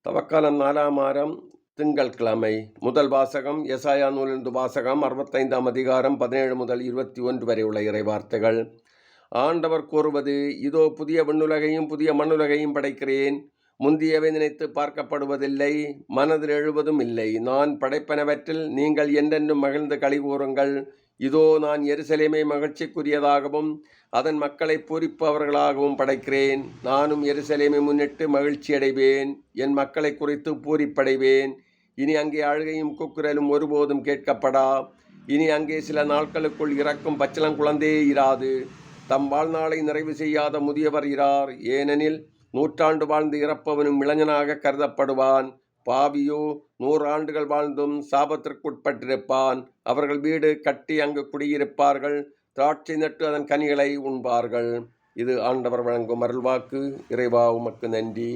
தவக்காலம் 4ஆம் வாரம் திங்கட்கிழமை. முதல் வாசகம் எசாயா நூலிலிருந்து வாசகம் 65ஆம் அதிகாரம் 17 முதல் 21 வரை உள்ள இறைவார்த்தைகள். ஆண்டவர் கூறுவது, இதோ புதிய விண்ணுலகையும் புதிய மண்ணுலகையும் படைக்கிறேன். முந்தியவை நினைத்து பார்க்கப்படுவதில்லை, மனதில் எழுவதும் இல்லை. நான் படைப்பனவற்றில் நீங்கள் என்றென்றும் மகிழ்ந்து களி கூறுங்கள். இதோ நான் எருசலேமை மகிழ்ச்சிக்குரியதாகவும் அதன் மக்களை பூரிப்பவர்களாகவும் படைக்கிறேன். நானும் எருசலேமை முன்னிட்டு மகிழ்ச்சி அடைவேன், என் மக்களை குறித்து பூரிப்படைவேன். இனி அங்கே அழுகையும் கூக்குரலும் ஒருபோதும் கேட்கப்படா. இனி அங்கே சில நாட்களுக்குள் இறக்கும் பச்சிளங்குழந்தையே இராது. தம் வாழ்நாளை நிறைவு செய்யாத முதியவர் இரார். ஏனெனில் 100 ஆண்டு வாழ்ந்து இறப்பவனும் இளைஞனாக கருதப்படுவான். பாவியோ 100 ஆண்டுகள் வாழ்ந்தும் சாபத்திற்குட்பட்டிருப்பான். அவர்கள் வீடு கட்டி அங்கு குடியிருப்பார்கள், திராட்சை நட்டு அதன் கனிகளை உண்பார்கள். இது ஆண்டவர் வழங்கும் அருள்வாக்கு. இறைவா, உமக்கு நன்றி.